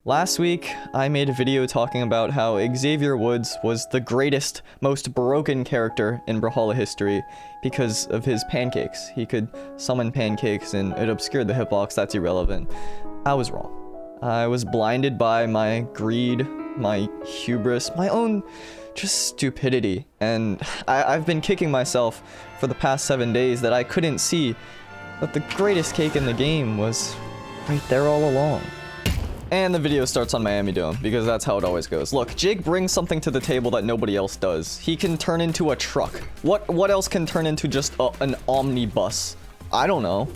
Last week, I made a video talking about how Xavier Woods was the greatest, most broken character in Brawlhalla history because of his pancakes. He could summon pancakes and it obscured the hitbox. That's irrelevant. I was wrong. I was blinded by my greed, my hubris, my own just stupidity. And I've been kicking myself for the past 7 days that I couldn't see that the greatest cake in the game was right there all along. And the video starts on Miami Dome, because that's how it always goes. Look, Jake brings something to the table that nobody else does. He can turn into a truck. What else can turn into just an omnibus? I don't know.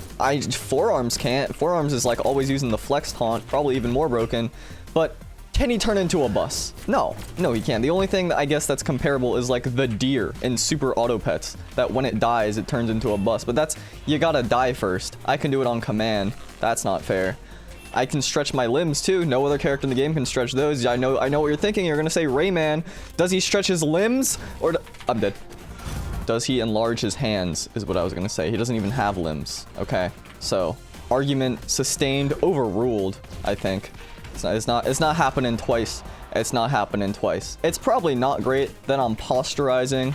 Forearms can't. Forearms is like always using the flex taunt, probably even more broken. But can he turn into a bus? No, he can't. The only thing that I guess that's comparable is like the deer in Super Auto Pets, that when it dies, it turns into a bus. But that's, you gotta die first. I can do it on command. That's not fair. I can stretch my limbs too. No other character in the game can stretch those. I know what you're thinking. You're gonna say Rayman. Does he stretch his limbs? Or I'm dead. Does he enlarge his hands is what I was gonna say. He doesn't even have limbs. Okay, so argument sustained, overruled, I think. It's not happening twice. It's not happening twice. It's probably not great that I'm pasteurizing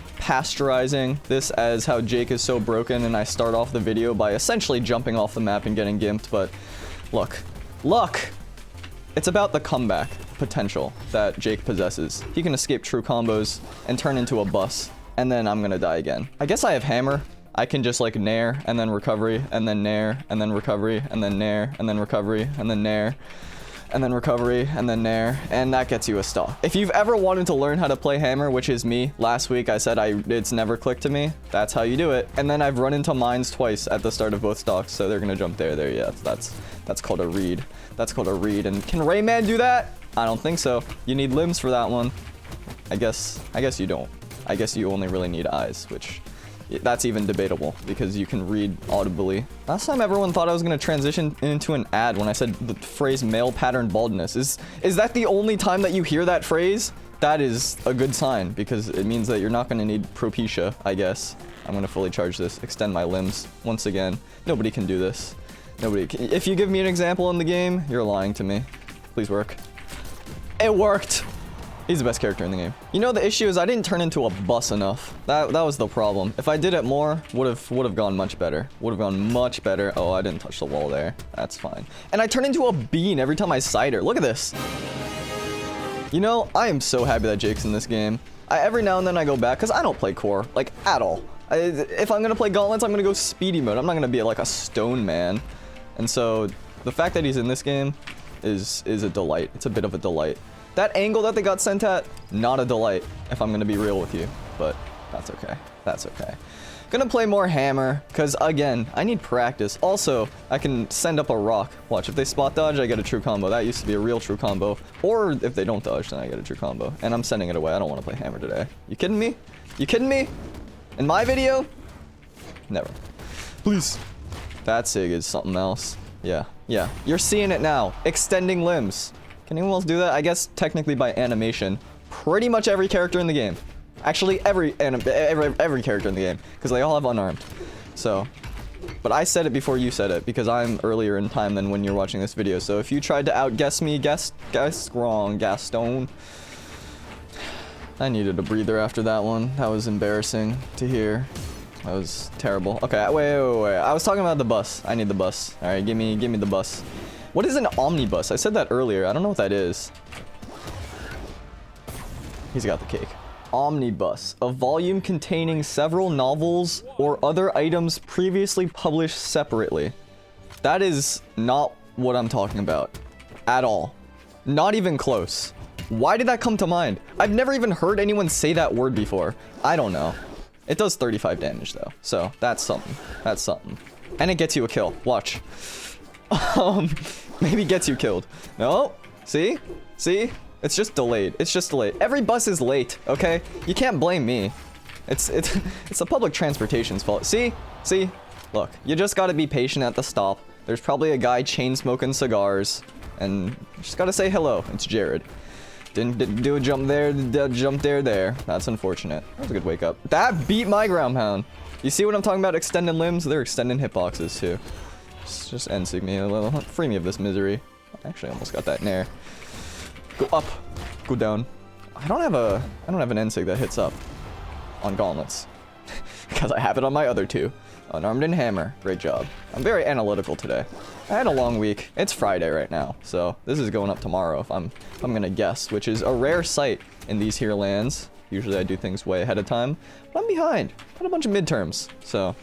this as how Jake is so broken, and I start off the video by essentially jumping off the map and getting gimped, but look. It's about the comeback potential that Jake possesses. He can escape true combos and turn into a bus, and then I'm gonna die again. I guess I have hammer. I can just like nair, and then recovery, and then nair, and then recovery, and then nair, and then recovery, and then nair, and then recovery, and then nair, and that gets you a stock. If you've ever wanted to learn how to play hammer, which is me, last week I said it's never clicked to me, that's how you do it. And then I've run into mines twice at the start of both stocks, so they're gonna jump there, yeah, that's called a read. That's called a read, and can Rayman do that? I don't think so. You need limbs for that one. I guess you don't. I guess you only really need eyes, which that's even debatable because you can read audibly. Last time everyone thought I was gonna transition into an ad when I said the phrase male pattern baldness. Is that the only time that you hear that phrase? That is a good sign because it means that you're not gonna need Propecia, I guess. I'm gonna fully charge this, extend my limbs. Once again, nobody can do this. Nobody can. If you give me an example in the game, you're lying to me. Please work. It worked! He's the best character in the game. You know, the issue is I didn't turn into a bus enough. That was the problem. If I did it more, would have gone much better. Would have gone much better. Oh, I didn't touch the wall there. That's fine. And I turn into a bean every time I cider. Look at this. You know, I am so happy that Jake's in this game. Every now and then I go back, because I don't play core, like, at all. If I'm going to play gauntlets, I'm going to go speedy mode. I'm not going to be like a stone man. And so, the fact that he's in this game is a delight. It's a bit of a delight. That angle that they got sent at, not a delight, if I'm gonna be real with you. But that's okay. That's okay. Gonna play more hammer, because again, I need practice. Also, I can send up a rock. Watch, if they spot dodge, I get a true combo. That used to be a real true combo. Or if they don't dodge, then I get a true combo. And I'm sending it away. I don't want to play hammer today. You kidding me? You kidding me? In my video? Never. Please. That sig is something else. Yeah. You're seeing it now. Extending limbs. Can anyone else do that? I guess technically by animation. Pretty much every character in the game. Actually, every character in the game. Because they all have unarmed. So. But I said it before you said it. Because I'm earlier in time than when you're watching this video. So if you tried to outguess me, guess wrong, Gaston. I needed a breather after that one. That was embarrassing to hear. That was terrible. Okay, wait. I was talking about the bus. I need the bus. All right, give me the bus. What is an omnibus? I said that earlier. I don't know what that is. He's got the cake. Omnibus, a volume containing several novels or other items previously published separately. That is not what I'm talking about at all. Not even close. Why did that come to mind? I've never even heard anyone say that word before. I don't know. It does 35 damage though, so that's something. That's something. And it gets you a kill. Watch. Maybe gets you killed. No? See? It's just delayed. It's just delayed. Every bus is late, okay? You can't blame me. It's the public transportation's fault. See? Look, you just gotta be patient at the stop. There's probably a guy chain smoking cigars, and you just gotta say hello. It's Jared. Didn't do a jump there, jump there. That's unfortunate. That was a good wake up. That beat my ground pound. You see what I'm talking about? Extending limbs? They're extending hitboxes too. Just end-sig me a little. Free me of this misery. I actually almost got that in there. Go up. Go down. I don't have an NSIG that hits up on gauntlets. Because I have it on my other two. Unarmed and hammer. Great job. I'm very analytical today. I had a long week. It's Friday right now, so this is going up tomorrow if I'm gonna guess, which is a rare sight in these here lands. Usually I do things way ahead of time, but I'm behind. Got a bunch of midterms, so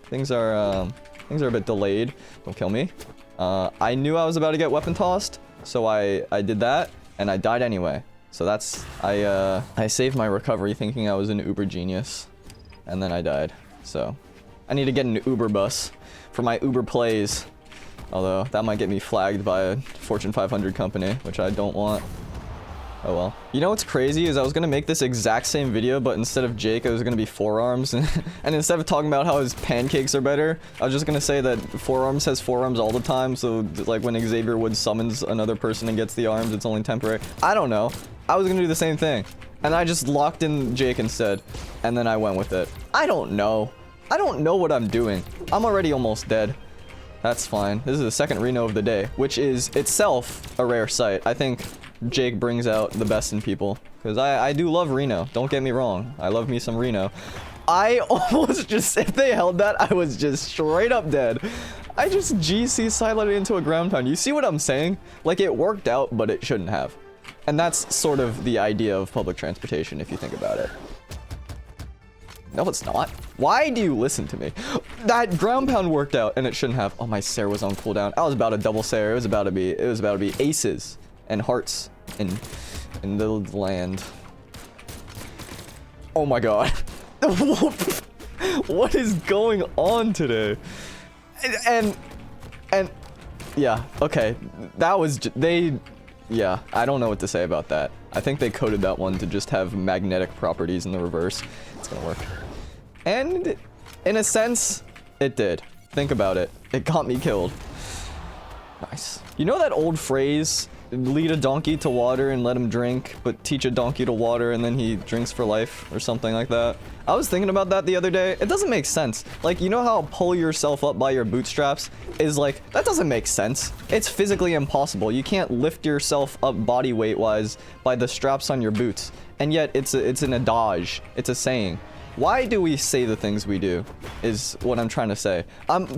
things are a bit delayed. Don't kill me. I knew I was about to get weapon tossed, so I did that, and I died anyway. So that's I saved my recovery thinking I was an uber genius, and then I died. So I need to get an Uber bus for my Uber plays. Although, that might get me flagged by a Fortune 500 company, which I don't want. Oh well. You know what's crazy is I was gonna make this exact same video, but instead of Jake, it was gonna be Forearms. And instead of talking about how his pancakes are better, I was just gonna say that Forearms has forearms all the time, so like when Xavier Woods summons another person and gets the arms, it's only temporary. I don't know. I was gonna do the same thing. And I just locked in Jake instead, and then I went with it. I don't know. I don't know what I'm doing. I'm already almost dead. That's fine. This is the second Reno of the day, which is itself a rare sight. I think Jake brings out the best in people, because I do love Reno. Don't get me wrong. I love me some Reno. I almost just, if they held that, I was just straight up dead. I just GC siloed into a ground pound. You see what I'm saying? Like, it worked out, but it shouldn't have. And that's sort of the idea of public transportation, if you think about it. No, it's not. Why do you listen to me? That ground pound worked out, and it shouldn't have. Oh, my Sarah was on cooldown. I was about to double Sarah. It was about to be aces and hearts in the land. Oh my god. What is going on today? And yeah, okay. That was yeah, I don't know what to say about that. I think they coded that one to just have magnetic properties in the reverse. It's gonna work. And in a sense, it did. Think about it. It got me killed. Nice. You know that old phrase, lead a donkey to water and let him drink, but teach a donkey to water and then he drinks for life, or something like that? I was thinking about that the other day. It doesn't make sense. Like, you know how pull yourself up by your bootstraps is like, that doesn't make sense. It's physically impossible. You can't lift yourself up body weight wise by the straps on your boots. And yet it's an adage. It's a saying. Why do we say the things we do is what I'm trying to say.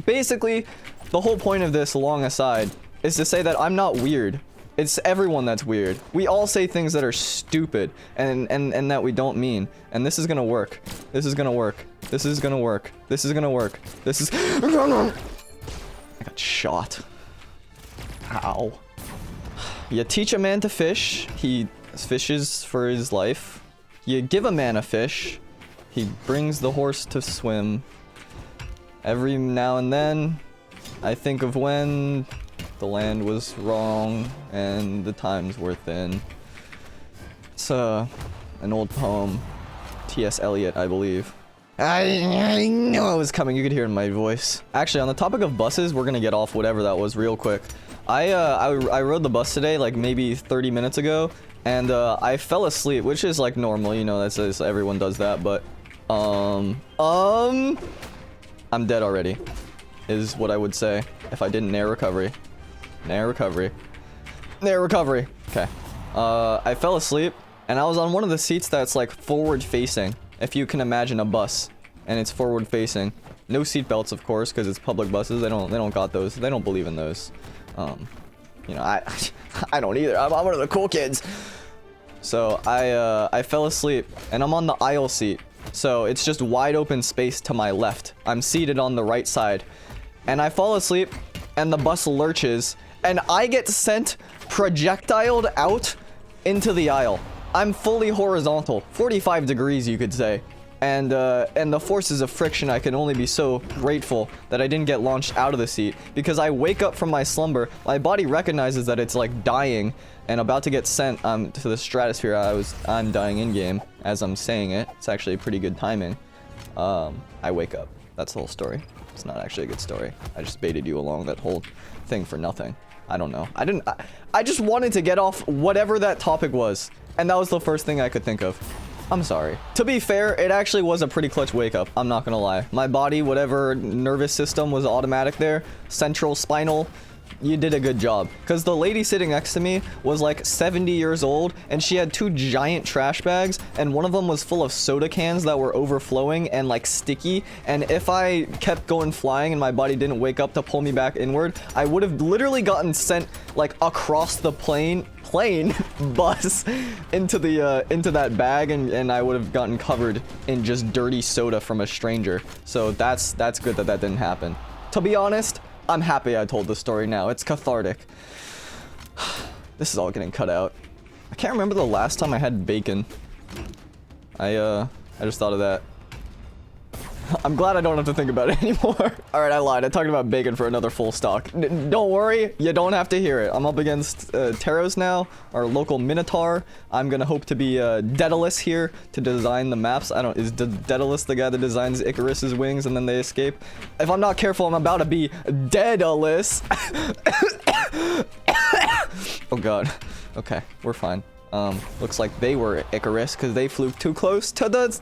Basically, the whole point of this long aside is to say that I'm not weird. It's everyone that's weird. We all say things that are stupid and that we don't mean. And this is gonna work. This is gonna work. This is gonna work. This is gonna work. This is I got shot. Ow. You teach a man to fish, he fishes for his life. You give a man a fish, he brings the horse to swim. Every now and then, I think of when the land was wrong and the times were thin. It's an old poem. T.S. Eliot, I believe. I knew it was coming. You could hear it in my voice. Actually, on the topic of buses, we're gonna get off whatever that was real quick. I rode the bus today, like maybe 30 minutes ago, and I fell asleep, which is like normal, you know, that's everyone does that, but I'm dead already, is what I would say if I didn't nair recovery. Nair recovery. Nair recovery. Okay. I fell asleep, and I was on one of the seats that's like forward facing. If you can imagine a bus, and it's forward facing. No seat belts, of course, because it's public buses. They don't got those. They don't believe in those. You know, I don't either. I'm one of the cool kids. So I fell asleep, and I'm on the aisle seat. So it's just wide open space to my left. I'm seated on the right side, and I fall asleep, and the bus lurches, and I get sent projectiled out into the aisle. I'm fully horizontal, 45 degrees, you could say. And the forces of friction, I can only be so grateful that I didn't get launched out of the seat, because I wake up from my slumber, my body recognizes that it's like dying and about to get sent to the stratosphere. I'm dying in game as I'm saying it. It's actually pretty good timing. I wake up. That's the whole story. It's not actually a good story. I just baited you along that whole thing for nothing. I don't know. I just wanted to get off whatever that topic was, and that was the first thing I could think of. I'm sorry. To be fair, it actually was a pretty clutch wake up. I'm not gonna lie. My body, whatever nervous system was automatic there, central spinal You did a good job. Because the lady sitting next to me was like 70 years old, and she had 2 giant trash bags, and one of them was full of soda cans that were overflowing and like sticky, and if I kept going flying and my body didn't wake up to pull me back inward, I would have literally gotten sent like across the plane bus into that bag, and I would have gotten covered in just dirty soda from a stranger. So that's good that didn't happen. To be honest, I'm happy I told the story now. It's cathartic. This is all getting cut out. I can't remember the last time I had bacon. I just thought of that. I'm glad I don't have to think about it anymore. All right, I lied. I talked about bacon for another full stock. Don't worry, you don't have to hear it. I'm up against Taros now, our local Minotaur. I'm gonna hope to be Daedalus here to design the maps. Is Daedalus the guy that designs Icarus's wings and then they escape? If I'm not careful, I'm about to be Daedalus. Oh god. Okay, we're fine. Looks like they were Icarus because they flew too close to the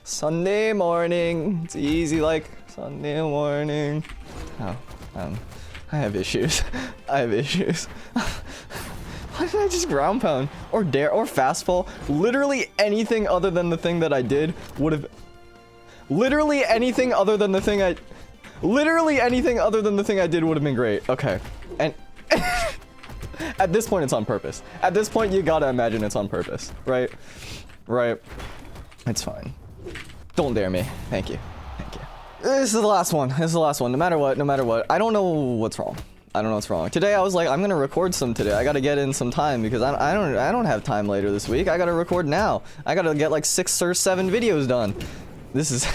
Sunday morning. It's easy like Sunday morning. Oh, I have issues. I have issues. Why did I just ground pound or dare or fast fall? Literally anything other than the thing that I did would have. Literally anything other than the thing I. Literally anything other than the thing I did would have been great. Okay, and. At this point, it's on purpose. At this point, you gotta imagine it's on purpose, right? Right. It's fine. Don't dare me. Thank you. Thank you. This is the last one. This is the last one. No matter what, no matter what. I don't know what's wrong. I don't know what's wrong. Today, I was like, I'm gonna record some today. I gotta get in some time because I don't have time later this week. I gotta record now. I gotta get like 6 or 7 videos done. This is...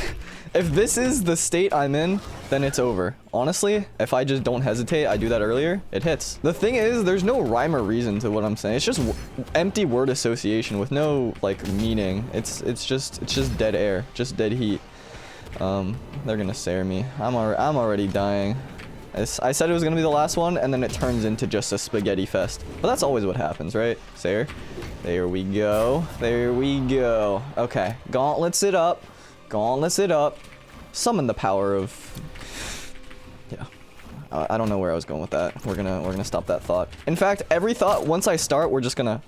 If this is the state I'm in, then it's over. Honestly, if I just don't hesitate, I do that earlier, it hits. The thing is, there's no rhyme or reason to what I'm saying. It's just empty word association with no like meaning. It's just dead air, just dead heat. They're gonna stare me. I'm already dying. I said it was gonna be the last one, and then it turns into just a spaghetti fest. But that's always what happens, right? Sayer? There we go. There we go. Okay, gauntlets it up. Gauntlets it up. Summon the power of... Yeah. I don't know where I was going with that. We're gonna stop that thought. In fact, every thought, once I start, we're just gonna...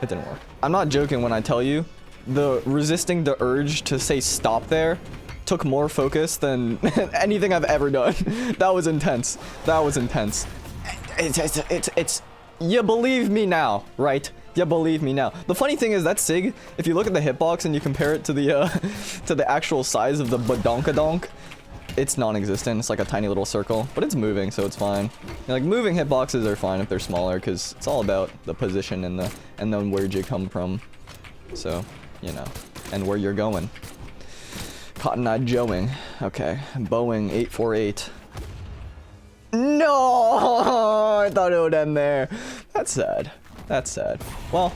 It didn't work. I'm not joking when I tell you, the resisting the urge to say stop there took more focus than anything I've ever done. That was intense. That was intense. It's... You believe me now, right? You believe me now. The funny thing is that SIG, if you look at the hitbox and you compare it to the actual size of the badonkadonk, it's non-existent. It's like a tiny little circle, but it's moving, so it's fine. Like moving hitboxes are fine if they're smaller, because it's all about the position and then where'd you come from. So, you know, and where you're going. Cotton Eye Joeing. Okay, Boeing 848. No, I thought it would end there. That's sad. That's sad. Well,